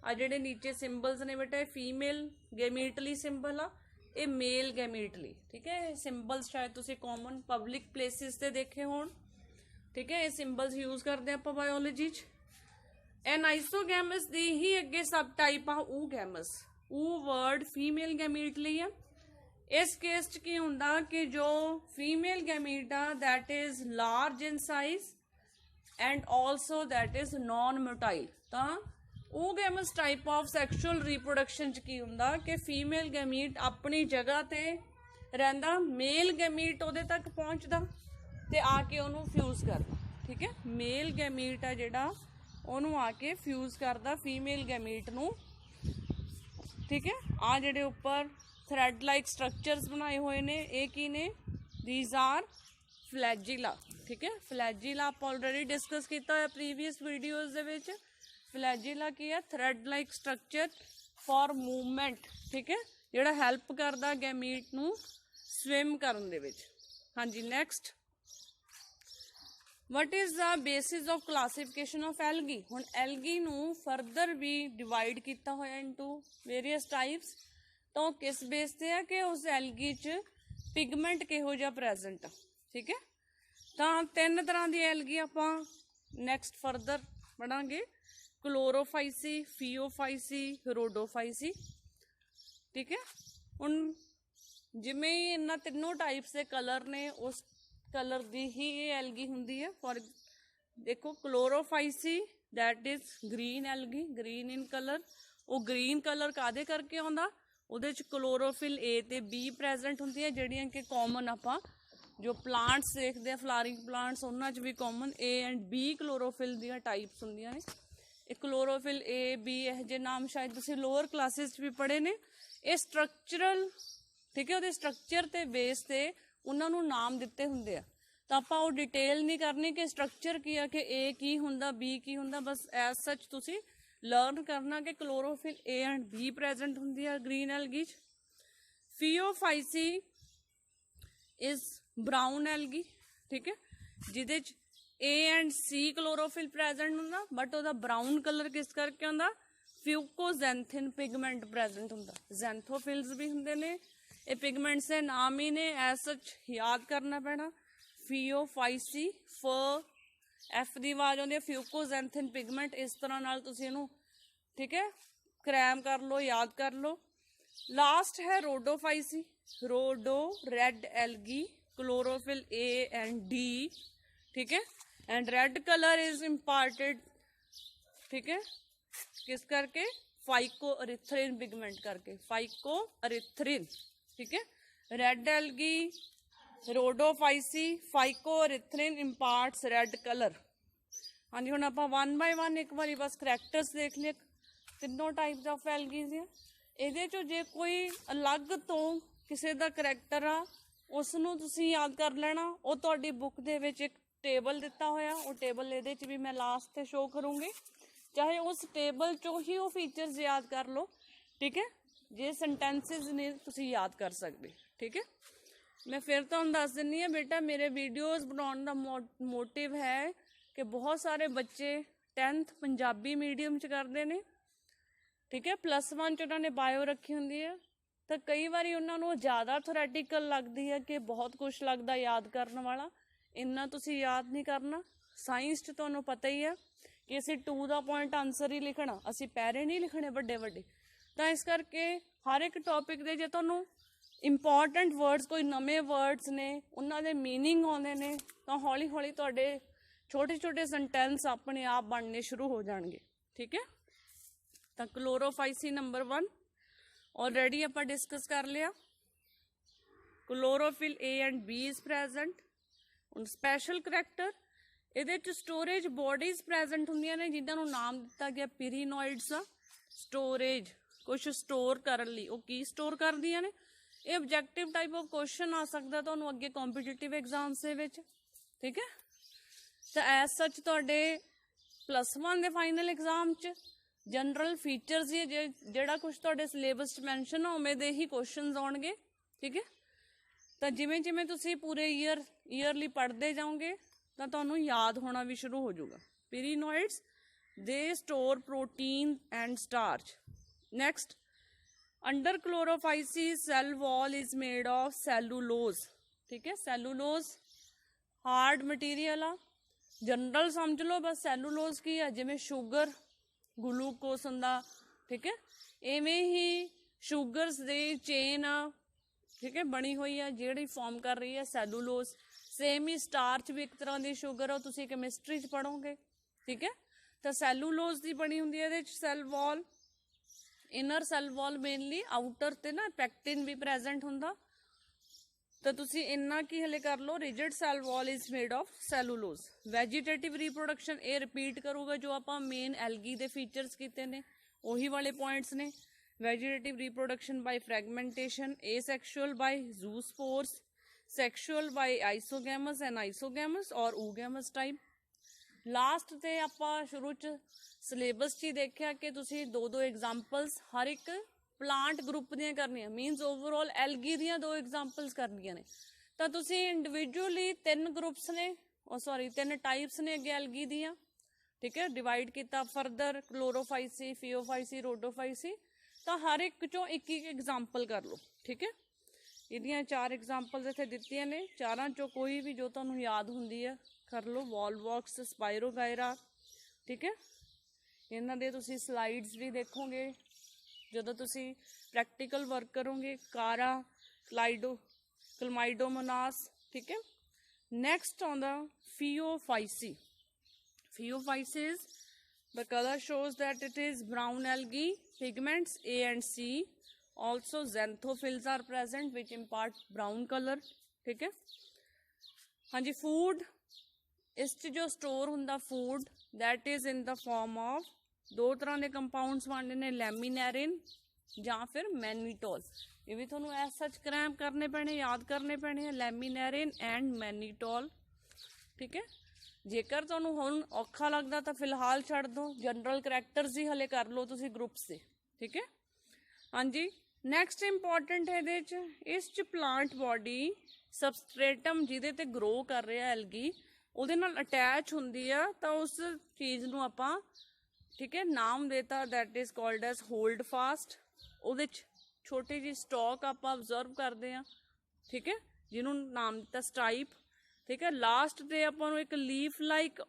आ जेडे नीचे सिंबल्स ने बेटा फीमेल गैमीटली सिंबल आ, ये मेल गैमीटली। ठीक है। सिंबल्स शायद तुसी कॉमन पब्लिक प्लेसिस ते देखे होण। ठीक है। ये सिंबल्स यूज करते हैं बायोलॉजी च। एनाइसोगैमस दी ही अगे सब टाइप आ ऊगैमस। ऊ वर्ड फीमेल गैमीटली है। इस केस च की हुंदा कि जो फीमेल गैमीट आ that is large in size and also that is non motile. तो oogamous type of sexual reproduction च की हुंदा कि फीमेल गैमीट अपनी जगह ते रहिंदा, मेल गैमीट उहदे तक पहुंचदा ते आके उहनूं फ्यूज करदा। ठीक है। मेल गैमीट आ जिहड़ा उहनूं आके फ्यूज करदा फीमेल गैमीट नूं। ठीक है। आ जिहड़े उपर थ्रैड लाइक स्ट्रक्चर्स बनाए हुए ने ये की ने? These are flagella. ठीक है। फ्लैजिला आप ऑलरेडी डिस्कस किया है प्रीवियस वीडियोज दे विच। फ्लैजिला की है? Thread like structure for movement. ठीक है। जिहड़ा हैल्प करदा गैमीट नूं स्विम करन दे विच। हाँ जी। Next, what is the basis of classification of algae. हुण एल्गी नूं फरदर भी डिवाइड किया होया इनटू वेरीअस टाइप्स। तो किस बेस ते है कि उस एल्गी च पिगमेंट किहो जिहा प्रेजेंट आ। ठीक है। तो 3 तरह की एल्गी आपां नैक्सट फरदर पढ़ांगे, क्लोरोफाइसी, फियोफाइसी, रोडोफाइसी। ठीक है। हुण जिवें ही इन्हां तीनों टाइप्स के कलर ने उस कलर की ही ये एल्गी हुंदी है। फॉर देखो Chlorophyceae that is green algae, green in colour. वो ग्रीन कलर कादे करके आउंदा? ਉਹਦੇ ਚ क्लोरोफिल ए ते बी प्रेजेंट ਹੁੰਦੀ ਹੈ ਜਿਹੜੀਆਂ ਕਿ ਕਾਮਨ ਆਪਾਂ ਜੋ ਪਲਾਂਟਸ ਦੇਖਦੇ ਆ ਫਲਾਵਰਿੰਗ ਪਲਾਂਟਸ ਉਹਨਾਂ ਚ ਵੀ common A and B chlorophyll ਦੀਆਂ ਟਾਈਪਸ ਹੁੰਦੀਆਂ ਨੇ। ਇਹ क्लोरोफिल ए बी ਇਹ ਜੇ ਨਾਮ ਸ਼ਾਇਦ ਤੁਸੀਂ ਲੋਅਰ ਕਲਾਸਿਸ ਚ ਵੀ ਪੜ੍ਹੇ ਨੇ। ਇਹ ਸਟਰਕਚਰਲ, ਠੀਕ ਹੈ, ਉਹਦੇ ਸਟਰਕਚਰ ਤੇ ਬੇਸ ਤੇ ਉਹਨਾਂ ਨੂੰ ਨਾਮ ਦਿੱਤੇ ਹੁੰਦੇ ਆ। ਤਾਂ ਆਪਾਂ ਉਹ ਡਿਟੇਲ ਨਹੀਂ ਕਰਨੀ ਕਿ ਸਟਰਕਚਰ ਕੀ ਆ ਕਿ ए ਕੀ ਹੁੰਦਾ बी ਕੀ ਹੁੰਦਾ, ਬਸ ਐਜ਼ ਸੱਚ ਤੁਸੀਂ लर्न करना कि chlorophyll A and B present होंदी है green algae. Phaeophyceae is brown algae. ठीक है। जिदे A and C chlorophyll present होंदा बट ओदा ब्राउन कलर किस करके होंदा? फ्यूकोजैंथिन पिगमेंट प्रेजेंट होंदा। जैंथोफिल्स भी होंदे ने। ये पिगमेंट्स के नाम ही ने, एज सच याद करना पैना। फियोफाइसी फ एफ की आवाज आती है, फ्यूकोजैंथिन पिगमेंट। इस तरह नाल तुसी इहनूं, ठीक है, क्रैम कर लो, याद कर लो। लास्ट है रोडोफाइसी। रोडो red algae, chlorophyll A and D. ठीक है। And red colour is imparted, ठीक है, किस करके, फाइकोएरिथ्रिन पिगमेंट करके, फाइकोएरिथ्रिन, ठीक है। Red algae, rhodophyceae, phycoerythrin imparts red colour. हाँ जी, हुण आपां वन बाय वन एक बारी बस करैक्टर्स देख लिए, तीनों टाइप्स ऑफ एल्गीज है। ਇਹਦੇ ਚੋਂ ਜੇ ਕੋਈ ਅਲੱਗ ਤੋਂ ਕਿਸੇ ਦਾ ਕਰੈਕਟਰ ਆ ਉਸ ਨੂੰ ਤੁਸੀਂ ਯਾਦ ਕਰ ਲੈਣਾ। ਉਹ ਤੁਹਾਡੀ ਬੁੱਕ ਦੇ ਵਿੱਚ ਇੱਕ ਟੇਬਲ ਦਿੱਤਾ ਹੋਇਆ, ਉਹ ਟੇਬਲ ਇਹਦੇ 'ਚ ਵੀ ਮੈਂ ਲਾਸਟ ਤੇ ਸ਼ੋ ਕਰੂੰਗੀ। ਚਾਹੇ ਉਸ ਟੇਬਲ ਚੋਂ ਹੀ ਉਹ ਫੀਚਰਸ ਯਾਦ ਕਰ ਲਓ, ਠੀਕ ਹੈ, ਜੇ ਸੈਂਟੈਂਸਿਸ ਨੇ ਤੁਸੀਂ ਯਾਦ ਕਰ ਸਕਦੇ, ਠੀਕ ਹੈ। ਮੈਂ ਫਿਰ ਤੁਹਾਨੂੰ ਦੱਸ ਦਿੰਦੀ ਹਾਂ ਬੇਟਾ, ਮੇਰੇ ਵੀਡੀਓਜ਼ ਬਣਾਉਣ ਦਾ ਮੋਟਿਵ ਹੈ ਕਿ ਬਹੁਤ ਸਾਰੇ ਬੱਚੇ 10th ਪੰਜਾਬੀ ਮੀਡੀਅਮ 'ਚ ਕਰਦੇ ਨੇ, ਠੀਕ ਹੈ, +1 'ਚ ਉਹਨਾਂ ਨੇ ਬਾਇਓ ਰੱਖੀ ਹੁੰਦੀ ਹੈ, ਤਾਂ ਕਈ ਵਾਰੀ ਉਹਨਾਂ ਨੂੰ ਜ਼ਿਆਦਾ ਥਿਓਰੈਟੀਕਲ ਲੱਗਦੀ ਹੈ ਕਿ ਬਹੁਤ ਕੁਛ ਲੱਗਦਾ ਯਾਦ ਕਰਨ ਵਾਲਾ, ਇੰਨਾ ਤੁਸੀਂ ਯਾਦ ਨਹੀਂ ਕਰਨਾ। ਸਾਇੰਸ 'ਚ ਤੁਹਾਨੂੰ ਪਤਾ ਹੀ ਹੈ ਕਿ ਅਸੀਂ 2 ਦਾ ਪੁਆਇੰਟ ਆਨਸਰ ਹੀ ਲਿਖਣਾ, ਅਸੀਂ ਪੈਰੇ ਨਹੀਂ ਲਿਖਣੇ ਵੱਡੇ ਵੱਡੇ। ਤਾਂ ਇਸ ਕਰਕੇ ਹਰ ਇੱਕ ਟੌਪਿਕ ਦੇ ਜੇ ਤੁਹਾਨੂੰ ਇੰਪੋਰਟੈਂਟ ਵਰਡਸ, ਕੋਈ ਨਵੇਂ ਵਰਡਸ ਨੇ, ਉਹਨਾਂ ਦੇ ਮੀਨਿੰਗ ਆਉਂਦੇ ਨੇ, ਤਾਂ ਹੌਲੀ ਹੌਲੀ ਤੁਹਾਡੇ ਛੋਟੇ ਛੋਟੇ ਸੈਂਟੈਂਸ ਆਪਣੇ ਆਪ ਬਣਨੇ ਸ਼ੁਰੂ ਹੋ ਜਾਣਗੇ, ਠੀਕ ਹੈ। ਤਾਂ ਕਲੋਰੋਫਾਈਸੀ ਨੰਬਰ 1 ਆਲਰੇਡੀ ਆਪਾਂ ਡਿਸਕਸ ਕਰ ਲਿਆ। Chlorophyll A and B is present. ਹੁਣ ਸਪੈਸ਼ਲ ਕਰੈਕਟਰ, ਇਹਦੇ 'ਚ ਸਟੋਰੇਜ ਬੋਡੀਜ਼ ਪ੍ਰੈਜ਼ੈਂਟ ਹੁੰਦੀਆਂ ਨੇ ਜਿਨ੍ਹਾਂ ਨੂੰ ਨਾਮ ਦਿੱਤਾ ਗਿਆ ਪੀਰੀਨੋਇਡਸ ਆ। ਸਟੋਰੇਜ, ਕੁਛ ਸਟੋਰ ਕਰਨ ਲਈ, ਉਹ ਕੀ ਸਟੋਰ ਕਰਦੀਆਂ ਨੇ? ਇਹ ਆਬਜੈਕਟਿਵ ਟਾਈਪ ਆਫ ਕੁਐਸਚਨ ਆ ਸਕਦਾ ਤੁਹਾਨੂੰ ਅੱਗੇ ਕੰਪੀਟੀਟਿਵ ਐਗਜ਼ਾਮਸ ਦੇ ਵਿੱਚ, ਠੀਕ ਹੈ। ਤਾਂ ਐਸ ਸੱਚ ਤੁਹਾਡੇ +1 ਦੇ ਫਾਈਨਲ ਐਗਜ਼ਾਮ 'ਚ ਜਨਰਲ ਫੀਚਰਸ ਹੀ ਜਿਹੜਾ ਕੁਛ ਤੁਹਾਡੇ ਸਿਲੇਬਸ 'ਚ ਮੈਂਸ਼ਨ ਆ ਉਵੇਂ ਦੇ ਹੀ ਕੁਐਸਚਨਸ ਆਉਣਗੇ, ਠੀਕ ਹੈ। ਤਾਂ ਜਿਵੇਂ ਜਿਵੇਂ ਤੁਸੀਂ ਪੂਰੇ ਈਅਰਲੀ ਪੜ੍ਹਦੇ ਜਾਓਗੇ ਤਾਂ ਤੁਹਾਨੂੰ ਯਾਦ ਹੋਣਾ ਵੀ ਸ਼ੁਰੂ ਹੋ ਜਾਊਗਾ। Pyrenoids, they store protein and starch. Next, under chlorophyceae cell wall is made of cellulose, ਠੀਕ ਹੈ। ਸੈਲੂਲੋਜ਼ ਹਾਰਡ ਮਟੀਰੀਅਲ ਆ, ਜਨਰਲ ਸਮਝ ਲਓ ਬਸ। ਸੈਲੂਲੋਜ਼ ਕੀ ਆ? ਜਿਵੇਂ ਸ਼ੂਗਰ, ਗਲੂਕੋਸ ਹੁੰਦਾ, ਠੀਕ ਹੈ, ਇਵੇਂ ਹੀ ਸ਼ੂਗਰਸ ਦੇ ਚੇਨ ਆ, ਠੀਕ ਹੈ, ਬਣੀ ਹੋਈ ਆ ਜਿਹੜੀ ਫਾਰਮ ਕਰ ਰਹੀ ਹੈ ਸੈਲੂਲੋਜ਼। ਸੇਮ ਹੀ ਸਟਾਰਚ ਵੀ ਇੱਕ ਤਰ੍ਹਾਂ ਦੀ ਸ਼ੂਗਰ ਆ, ਤੁਸੀਂ ਕੈਮਿਸਟਰੀ 'ਚ ਪੜ੍ਹੋਗੇ, ਠੀਕ ਹੈ। ਤਾਂ ਸੈਲੂਲੋਜ਼ ਦੀ ਬਣੀ ਹੁੰਦੀ ਹੈ ਇਹਦੇ 'ਚ ਸੈਲ ਵਾਲ। ਇਨਰ ਸੈਲ ਵਾਲ ਮੇਨਲੀ, ਆਊਟਰ ਤੇ ਨਾ ਪੈਕਟਿਨ ਵੀ ਪ੍ਰੈਜ਼ੈਂਟ ਹੁੰਦਾ। ਤਾਂ ਤੁਸੀਂ ਇੰਨਾ ਕੀ ਹਲੇ ਕਰ ਲਓ, rigid cell wall is made of cellulose. Vegetative reproduction, ਇਹ ਰਿਪੀਟ ਕਰੂਗਾ ਜੋ ਆਪਾਂ ਮੇਨ ਐਲਗੀ ਦੇ ਫੀਚਰਸ ਕੀਤੇ ਨੇ, ਉਹੀ ਵਾਲੇ ਪੁਆਇੰਟਸ ਨੇ। Vegetative reproduction by fragmentation, asexual by zoospores, sexual by isogamous and isogamous or oogamous type. Last ਤੇ ਆਪਾਂ ਸ਼ੁਰੂ 'ਚ ਸਿਲੇਬਸ 'ਚ ਹੀ ਦੇਖਿਆ ਕਿ ਤੁਸੀਂ 2-2 ਐਗਜ਼ਾਮਪਲਸ ਹਰ ਇੱਕ ਪਲਾਂਟ ਗਰੁੱਪ ਦੀਆਂ ਕਰਨੀਆਂ, ਮੀਨਸ ਓਵਰਆਲ ਐਲਗੀ ਦੀਆਂ 2 ਐਗਜ਼ਾਮਪਲਸ ਕਰਨੀਆਂ ਨੇ। ਤਾਂ ਤੁਸੀਂ ਇੰਡੀਵਿਜੂਅਲੀ 3 ਗਰੁੱਪਸ ਨੇ, 3 ਟਾਈਪਸ ਨੇ ਅੱਗੇ ਐਲਗੀ ਦੀਆਂ, ਠੀਕ ਹੈ, ਡਿਵਾਈਡ ਕੀਤਾ ਫਰਦਰ, ਕਲੋਰੋਫਾਈਸੀ, ਫੀਓਫਾਈਸੀ, ਰੋਡੋਫਾਈਸੀ। ਤਾਂ ਹਰ ਇੱਕ ਚੋਂ ਇੱਕ ਇੱਕ ਐਗਜ਼ਾਮਪਲ ਕਰ ਲਓ, ਠੀਕ ਹੈ। ਇਹਦੀਆਂ 4 ਐਗਜ਼ਾਮਪਲਸ ਇੱਥੇ ਦਿੱਤੀਆਂ ਨੇ, ਚਾਰਾਂ ਚੋਂ ਕੋਈ ਵੀ ਜੋ ਤੁਹਾਨੂੰ ਯਾਦ ਹੁੰਦੀ ਹੈ ਕਰ ਲਓ। ਵੋਲਵੌਕਸ, ਸਪਾਇਰੋਗਾਇਰਾ, ਠੀਕ ਹੈ। ਇਹਨਾਂ ਦੇ ਤੁਸੀਂ ਸਲਾਈਡਸ ਵੀ ਦੇਖੋਗੇ ਜਦੋਂ ਤੁਸੀਂ ਪ੍ਰੈਕਟੀਕਲ ਵਰਕ ਕਰੋਗੇ। ਕਾਰਾ, ਕਲਮਾਈਡੋਮੋਨਾਸ, ਠੀਕ ਹੈ। ਨੈਕਸਟ ਆਉਂਦਾ ਫੀਓਫਾਈਸੀ। Pheophysis, the color shows that it is brown algae, pigments A and C. Also xanthophylls are present which impart brown color, ठीक है। हाँ जी, food, इस जो स्टोर हुंदा food that is in the form of 2 तरह के compounds बनते हैं, लैमिनेरिन ਜਾਂ फिर मैनीटोल। ये भी थोनों ऐसा क्रैम करने पैने, याद करने पैने हैं, लैमिनेरिन एंड मैनीटोल, ठीक है। जेकर ਤੁਹਾਨੂੰ ਹੁਣ ਔਖਾ ਲੱਗਦਾ ਤਾਂ ਫਿਲਹਾਲ ਛੱਡ ਦਿਓ, ਜਨਰਲ ਕਰੈਕਟਰਸ ਹੀ ਹਲੇ ਕਰ ਲਓ ਤੁਸੀਂ ਗਰੁੱਪਸ ਦੇ, ਠੀਕ ਹੈ। ਹਾਂਜੀ, ਨੈਕਸਟ ਇੰਪੋਰਟੈਂਟ ਹੈ ਇਹਦੇ 'ਚ, ਇਸ 'ਚ ਪਲਾਂਟ ਬੋਡੀ ਸਬਸਟ੍ਰੇਟਮ ਜਿਹਦੇ ਤੇ ਗਰੋ ਕਰ ਰਿਹਾ ਐਲਗੀ ਉਹਦੇ ਨਾਲ ਅਟੈਚ ਹੁੰਦੀ ਆ, ਤਾਂ ਉਸ ਚੀਜ਼ ਨੂੰ ਆਪਾਂ, ਠੀਕ ਹੈ, ਨਾਮ ਦੇਤਾ that is called as hold fast. ਉਹਦੇ 'ਚ ਛੋਟੀ ਜਿਹੀ ਸਟਾਕ ਆਪਾਂ ਅਬਜ਼ਰਵ ਕਰਦੇ ਹਾਂ, ਠੀਕ ਹੈ, ਜਿਹਨੂੰ ਨਾਮ ਦਿੱਤਾ ਸਟਾਈਪ, ਠੀਕ ਹੈ। ਲਾਸਟ ਤੇ ਆਪਾਂ ਨੂੰ ਇੱਕ ਲੀਫ ਲਾਈਕ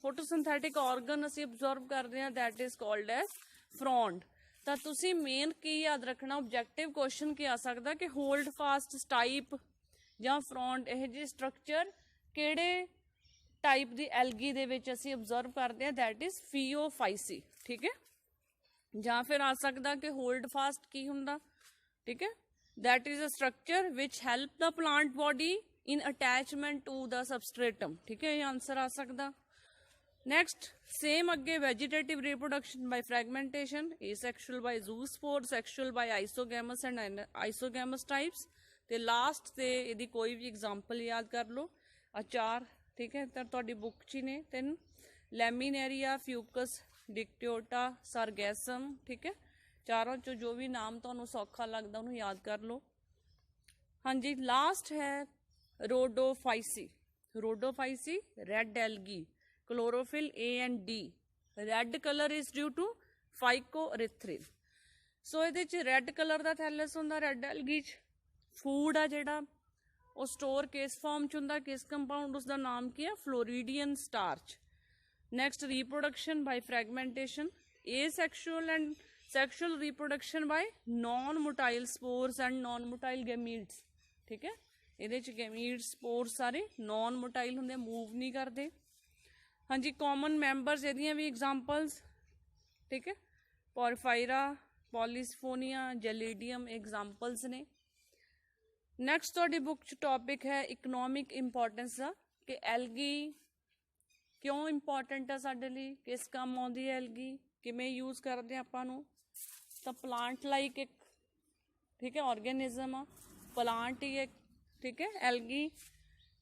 ਫੋਟੋਸਿੰਥੈਟਿਕ ਆਰਗਨ ਅਸੀਂ ਅਬਜ਼ਰਵ ਕਰਦੇ ਹਾਂ ਦੈਟ ਇਜ਼ ਕਾਲਡ ਐਜ਼ ਫਰੌਂਡ। ਤਾਂ ਤੁਸੀਂ ਮੇਨ ਕੀ ਯਾਦ ਰੱਖਣਾ, ਆਬਜੈਕਟਿਵ ਕੁਐਸਚਨ ਕੀ ਆ ਸਕਦਾ ਕਿ ਹੋਲਡ ਫਾਸਟ, ਸਟਾਈਪ ਜਾਂ ਫਰੌਂਡ, ਇਹ ਜਿਹੇ ਸਟਰਕਚਰ ਕਿਹੜੇ टाइप की एल्गी दे विच असीं ऑब्जर्व करते हैं, दैट इज फियोफाइसी। ठीक है, ਜਾਂ फिर आ सकता कि होल्ड फास्ट की हुंदा। ठीक है, that is a structure which help the plant body in attachment to the substratum. ठीक है, ये आंसर आ सकता। नेक्स्ट सेम अगे vegetative reproduction by fragmentation, asexual by zoospore, sexual by isogamous and isogamous types. ते लास्ट ते इहदी कोई भी एग्जाम्पल याद कर लो, अचार। ठीक है, तो तुहाडी बुक च ही ने तीन, लैमिनेरिया, फ्यूकस डिक्टियोटा, सरगैसम। ठीक है, चारों चो जो भी नाम तुहानू सौखा लगता उन्होंने याद कर लो। हाँ जी, लास्ट है rhodophyceae. Rhodophyceae red algae, chlorophyll A and D. Red colour is due to phycoerythrin. So ये रेड कलर का थैलस होंदा रेड एल्गी च। फूड आ जिहड़ा वो स्टोर किस फॉर्म च हुंदा, किस कंपाउंड, उसका नाम की है, floridean starch. Next reproduction by fragmentation, asexual and sexual reproduction by non motile spores and non motile gametes. ठीक है, ये गैमीट्स स्पोर्स सारे नॉन मोटाइल होंगे, मूव नहीं करते। हाँ जी, कॉमन मैंबर्स यदियाँ भी एग्जाम्पल्स। ठीक है, पोरफायरा, पॉलीस्फोनिया, जेलिडियम एग्जाम्पल्स ने। नैक्सट तुहाडी बुक च टॉपिक है इकनॉमिक इंपॉर्टेंस का, कि एल्गी क्यों इंपॉर्टेंट है साडे लई, किस काम आउंदी है एल्गी, किवें यूज करते हैं आपां नूं। तो प्लांट लाइक एक, ठीक है, ऑर्गेनिज्म आ, प्लांट ही एक। ठीक है, एल्गी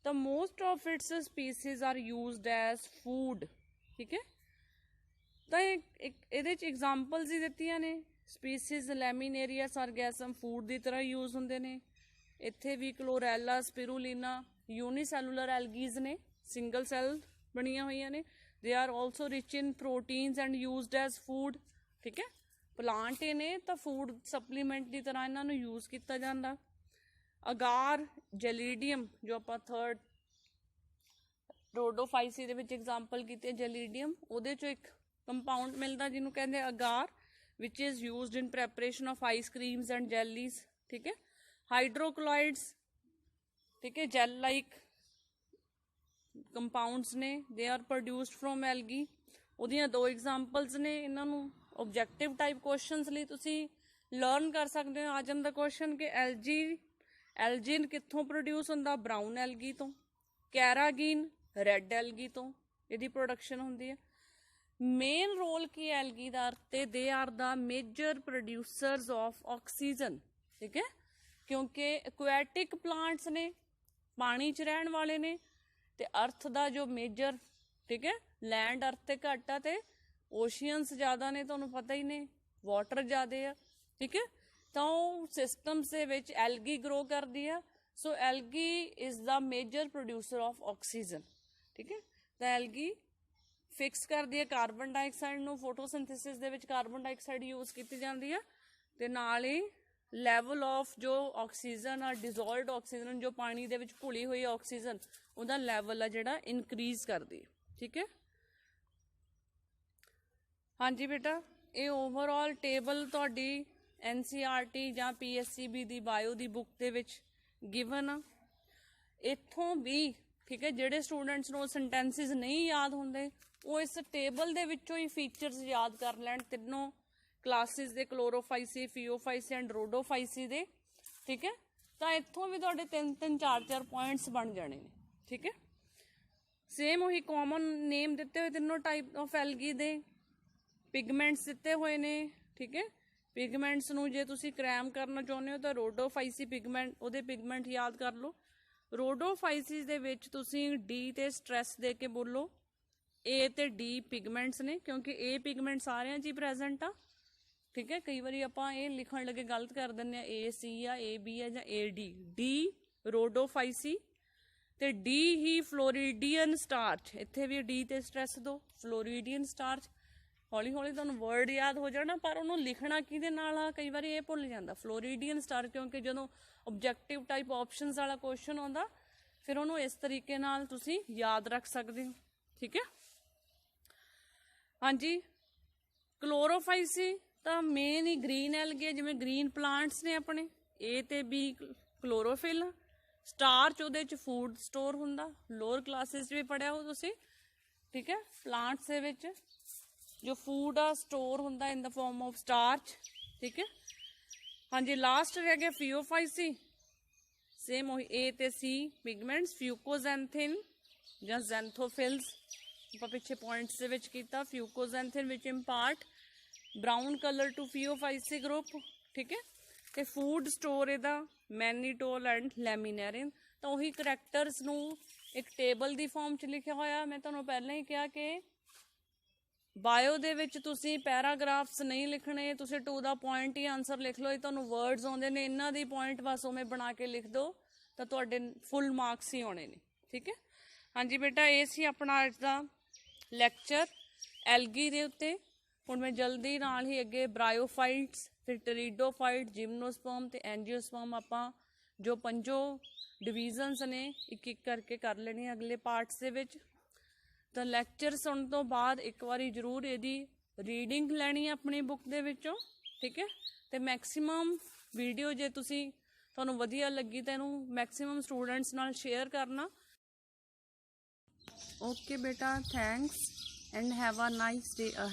तो most of its species are used as food. ठीक है, तो एक एग्जाम्पल्स ही दित्तियां ने, स्पीसीज लैमिनेरिया, सरगैसम फूड की तरह यूज होंदे ने। इत्थे भी क्लोरेला, स्पिरुलिना यूनिसैलुलर एल्गीज ने, सिंगल सैल बनिया हुई ने। They are also rich in proteins and used as food. ठीक है, प्लांट ही ने तो फूड सप्लीमेंट की तरह इन्हों यूज किया जाता। अगार, जेलीडियम जो आप थर्ड रोडोफाइसी दे विच एग्जाम्पल की जेलीडियम, उहदे चो एक कंपाउंड मिलता जिन्हों कहते हैं agar, which is used in preparation of ice creams and jellies. ठीक है, हाइड्रोक्लोइड्स, ठीक है, जेल लाइक कंपाउंड्स ने, they are produced from algae. उहदियां दो एग्जाम्पल्स ने, इन्हों ऑब्जैक्टिव टाइप क्वेश्चंस लई तुसी लर्न कर सकते हो। आ जांदा क्वेश्चन कि एल्जिन कित्थों प्रोड्यूस होंदा, ब्राउन एल्गी तो। कैरागीन रेड एल्गी तो इहदी प्रोडक्शन होंदी है। मेन रोल की एल्गी दा, ते they are the major producers of oxygen. ठीक है, क्योंकि एक्वैटिक प्लांट्स ने, पानी च रहन वाले ने, ते अर्थ दा जो मेजर, ठीक है, लैंड अर्थ ते घट आ ते ओशियंस ज़्यादा ने, तुहानूं पता ही ने, वाटर ज़्यादा है। ठीक है, तो सिस्टम्स दे विच एल्गी ग्रो करदी है। So algae is the major producer of oxygen. ठीक है, तो एल्गी फिक्स करदी है कार्बन डाइऑक्साइड नूं, फोटोसिंथेसिस दे विच कार्बन डाइऑक्साइड यूज की जाती है, ते नाल ही लैवल ऑफ जो ऑक्सीजन आ, डिजोल्वड ऑक्सीजन जो पानी दे विच घुली हुई ऑक्सीजन, उहदा लैवल आ जिहड़ा इनक्रीज करदी। ठीक है, हाँ जी बेटा, ये ओवरऑल टेबल तुहाडी NCERT ਜਾਂ PSCB ਦੀ बायो ਦੀ बुक ਦੇ ਵਿੱਚ गिवन आ। इत्थों भी, ठीक है, ਜਿਹੜੇ स्टूडेंट्स ਨੂੰ सेंटेंसिस नहीं याद होंदे, वो इस टेबल ਦੇ ਵਿੱਚੋਂ ही फीचर्स याद कर लैण ਤਿੰਨੋਂ क्लासिस ਦੇ, क्लोरोफाइसी, फियोफाइसी एंड रोडोफाइसी ਦੇ। ठीक है, तो इत्थों भी तुहाडे 3-3, 4-4 पॉइंट्स बन जाने ने। ठीक है, सेम वही कॉमन नेम दिते हुए तीनों type of algae they, pigments दिते हुए ने। ठीक है, पिगमेंट्स नूं जे तुसी क्रैम करना चाहुंदे हो तो रोडोफाइसी पिगमेंट, उहदे पिगमेंट याद कर लो। रोडोफाइसिस दे विच तुसी डी ते स्ट्रैस दे के बोलो, ए ते डी पिगमेंट्स ने, क्योंकि ए पिगमेंट सारियां च ही प्रेजेंट आ। ठीक है, कई बार आपां ये लिखण लगे गलत कर दिंदे आ, ए सी आ, ए बी आ, जां ए डी। डी रोडोफाइसी ते डी ही फ्लोरीडियन स्टार्च, इत्थे भी डी ते स्ट्रैस दो, फ्लोरीडियन स्टार्च। हौली हौली तुहानूं वर्ड याद हो जाना, पर उन्होंने लिखना किहदे नाल आ, कई बार ये भुल जाता, फ्लोरीडियन स्टार, क्योंकि जो ऑब्जैक्टिव टाइप ऑप्शनस वाला क्वेश्चन आता, फिर उन्होंने इस तरीके नाल तुसी याद रख सकते हो। ठीक है, हाँ जी, क्लोरोफाइसी तो मेन ही ग्रीन एल्गे, जिवें ग्रीन प्लांट्स ने अपने, ए ते बी क्लोरोफिल, ਸਟਾਰਚ ਉਹਦੇ ਚ ਫੂਡ ਸਟੋਰ ਹੁੰਦਾ, ਲੋਅਰ ਕਲਾਸਿਸ ਵੀ ਪੜਿਆ ਹੋ ਤੁਸੀਂ, ਠੀਕ ਹੈ। ਪਲਾਂਟਸ ਦੇ ਵਿੱਚ ਜੋ ਫੂਡ ਆ ਸਟੋਰ ਹੁੰਦਾ ਇਨ ਦਾ ਫਾਰਮ ਆਫ ਸਟਾਰਚ, ਠੀਕ ਹੈ। ਹਾਂਜੀ, ਲਾਸਟ ਰਹਿ ਗਿਆ ਫੀਓਫਾਈਸੀ, ਸੇਮ ਉਹੀ A ਤੇ C ਪਿਗਮੈਂਟਸ, ਫਿਊਕੋਜ਼ੈਂਥਿਨ ਜਾਂ ਜ਼ੈਂਥੋਫਿਲਸ ਆਪਾਂ ਪਿੱਛੇ ਪੁਆਇੰਟਸ ਦੇ ਵਿੱਚ ਕੀਤਾ, ਫਿਊਕੋਜ਼ੈਂਥਿਨ ਵਿਚ impart brown colour to ਫਿਓਫਾਈਸੀ group, ਠੀਕ ਹੈ। ਤੇ ਫੂਡ ਸਟੋਰ ਇਹਦਾ ਮੈਨੀਟੋਲ ਐਂਡ ਲੈਮੀਨੇਰਿਨ। ਤਾਂ ਉਹੀ ਕਰੈਕਟਰਸ ਨੂੰ ਇੱਕ ਟੇਬਲ ਦੀ ਫਾਰਮ 'ਚ ਲਿਖਿਆ ਹੋਇਆ। ਮੈਂ ਤੁਹਾਨੂੰ ਪਹਿਲਾਂ ਹੀ ਕਿਹਾ ਕਿ ਬਾਇਓ ਦੇ ਵਿੱਚ ਤੁਸੀਂ ਪੈਰਾਗ੍ਰਾਫਸ ਨਹੀਂ ਲਿਖਣੇ, ਤੁਸੀਂ ਟੂ ਦਾ ਪੁਆਇੰਟ ਹੀ ਆਨਸਰ ਲਿਖ ਲਓ। ਇਹ ਤੁਹਾਨੂੰ ਵਰਡਸ ਆਉਂਦੇ ਨੇ, ਇਹਨਾਂ ਦੀ ਪੁਆਇੰਟ ਬਸ ਉਵੇਂ ਬਣਾ ਕੇ ਲਿਖ ਦਿਓ ਤਾਂ ਤੁਹਾਡੇ ਫੁੱਲ ਮਾਰਕਸ ਹੀ ਆਉਣੇ ਨੇ, ਠੀਕ ਹੈ। ਹਾਂਜੀ ਬੇਟਾ, ਇਹ ਸੀ ਆਪਣਾ ਅੱਜ ਦਾ ਲੈਕਚਰ ਐਲਗੀ ਦੇ ਉੱਤੇ। ਹੁਣ ਮੈਂ ਜਲਦੀ ਨਾਲ ਹੀ ਅੱਗੇ ਬ੍ਰਾਇਓਫਾਈਟਸ, ਫਿਰ ਟਰੀਡੋਫਾਈਟ, ਜਿਮਨੋਸਪਰਮ ਤੇ ਐਂਜੀਓਸਪਰਮ ਆਪਾਂ ਜੋ 5 ਡਿਵੀਜ਼ਨਸ ਨੇ ਇੱਕ ਇੱਕ ਕਰਕੇ ਕਰ ਲੈਣੇ ਅਗਲੇ ਪਾਰਟਸ ਦੇ ਵਿੱਚ। ਤਾਂ ਲੈਕਚਰ ਸੁਣਨ ਤੋਂ ਬਾਅਦ ਇੱਕ ਵਾਰੀ ਜ਼ਰੂਰ ਇਹਦੀ ਰੀਡਿੰਗ ਲੈਣੀ ਆਪਣੀ ਬੁੱਕ ਦੇ ਵਿੱਚੋਂ, ਠੀਕ ਹੈ। ਤੇ ਮੈਕਸਿਮਮ ਵੀਡੀਓ ਜੇ ਤੁਹਾਨੂੰ ਵਧੀਆ ਲੱਗੀ ਤਾਂ ਇਹਨੂੰ ਮੈਕਸਿਮਮ ਸਟੂਡੈਂਟਸ ਨਾਲ ਸ਼ੇਅਰ ਕਰਨਾ। ਓਕੇ ਬੇਟਾ, thanks and have a nice day ਅहेड।